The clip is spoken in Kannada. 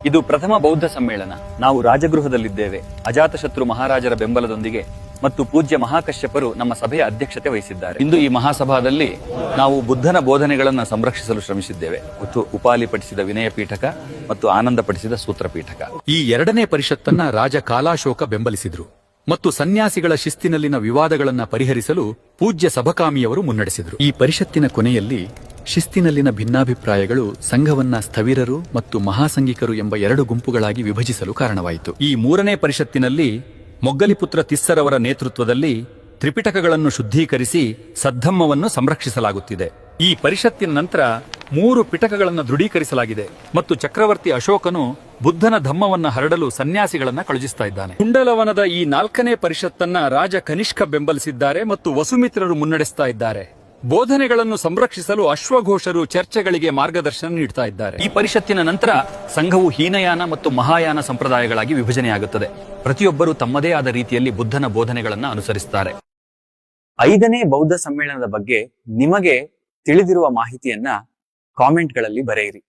ಇದು ಪ್ರಥಮ ಬೌದ್ಧ ಸಮ್ಮೇಳನ. ನಾವು ರಾಜಗೃಹದಲ್ಲಿದ್ದೇವೆ. ಅಜಾತಶತ್ರು ಮಹಾರಾಜರ ಬೆಂಬಲದೊಂದಿಗೆ ಮತ್ತು ಪೂಜ್ಯ ಮಹಾಕಶ್ಯಪರು ನಮ್ಮ ಸಭೆಯ ಅಧ್ಯಕ್ಷತೆ ವಹಿಸಿದ್ದಾರೆ. ಇಂದು ಈ ಮಹಾಸಭಾದಲ್ಲಿ ನಾವು ಬುದ್ಧನ ಬೋಧನೆಗಳನ್ನು ಸಂರಕ್ಷಿಸಲು ಶ್ರಮಿಸಿದ್ದೇವೆ. ಮತ್ತು ಉಪಾಲಿ ಪಠಿಸಿದ ವಿನಯ ಪೀಠಕ ಮತ್ತು ಆನಂದ ಪಠಿಸಿದ ಸೂತ್ರ ಪೀಠಕ. ಈ ಎರಡನೇ ಪರಿಷತ್ತನ್ನ ರಾಜ ಕಾಲಾಶೋಕ ಬೆಂಬಲಿಸಿದ್ರು ಮತ್ತು ಸನ್ಯಾಸಿಗಳ ಶಿಸ್ತಿನಲ್ಲಿನ ವಿವಾದಗಳನ್ನ ಪರಿಹರಿಸಲು ಪೂಜ್ಯ ಸಭಕಾಮಿಯವರು ಮುನ್ನಡೆಸಿದರು. ಈ ಪರಿಷತ್ತಿನ ಕೊನೆಯಲ್ಲಿ ಶಿಸ್ತಿನಲ್ಲಿನ ಭಿನ್ನಾಭಿಪ್ರಾಯಗಳು ಸಂಘವನ್ನ ಸ್ಥವಿರರು ಮತ್ತು ಮಹಾಸಂಘಿಕರು ಎಂಬ ಎರಡು ಗುಂಪುಗಳಾಗಿ ವಿಭಜಿಸಲು ಕಾರಣವಾಯಿತು. ಈ ಮೂರನೇ ಪರಿಷತ್ತಿನಲ್ಲಿ ಮೊಗ್ಗಲಿಪುತ್ರ ತಿಸ್ಸರವರ ನೇತೃತ್ವದಲ್ಲಿ ತ್ರಿಪಿಟಕಗಳನ್ನು ಶುದ್ಧೀಕರಿಸಿ ಸದ್ಧಮ್ಮವನ್ನು ಸಂರಕ್ಷಿಸಲಾಗುತ್ತಿದೆ. ಈ ಪರಿಷತ್ತಿನ ನಂತರ 3 ಪಿಟಕಗಳನ್ನು ದೃಢೀಕರಿಸಲಾಗಿದೆ ಮತ್ತು ಚಕ್ರವರ್ತಿ ಅಶೋಕನು ಬುದ್ಧನ ಧಮ್ಮವನ್ನ ಹರಡಲು ಸನ್ಯಾಸಿಗಳನ್ನ ಕಳುಹಿಸ್ತಾ ಇದ್ದಾನೆ. ಕುಂಡಲವನದ ಈ 4ನೇ ಪರಿಷತ್ತನ್ನ ರಾಜ ಕನಿಷ್ಕ ಬೆಂಬಲಿಸಿದ್ದಾರೆ ಮತ್ತು ವಸುಮಿತ್ರರು ಮುನ್ನಡೆಸ್ತಾ ಇದ್ದಾರೆ. ಬೋಧನೆಗಳನ್ನು ಸಂರಕ್ಷಿಸಲು ಅಶ್ವಘೋಷರು ಚರ್ಚೆಗಳಿಗೆ ಮಾರ್ಗದರ್ಶನ ನೀಡ್ತಾ ಇದ್ದಾರೆ. ಈ ಪರಿಷತ್ತಿನ ನಂತರ ಸಂಘವು ಹೀನಯಾನ ಮತ್ತು ಮಹಾಯಾನ ಸಂಪ್ರದಾಯಗಳಾಗಿ ವಿಭಜನೆಯಾಗುತ್ತದೆ. ಪ್ರತಿಯೊಬ್ಬರು ತಮ್ಮದೇ ಆದ ರೀತಿಯಲ್ಲಿ ಬುದ್ಧನ ಬೋಧನೆಗಳನ್ನು ಅನುಸರಿಸುತ್ತಾರೆ. 5ನೇ ಬೌದ್ಧ ಸಮ್ಮೇಳನದ ಬಗ್ಗೆ ನಿಮಗೆ ತಿಳಿದಿರುವ ಮಾಹಿತಿಯನ್ನ ಕಾಮೆಂಟ್ಗಳಲ್ಲಿ ಬರೆಯಿರಿ.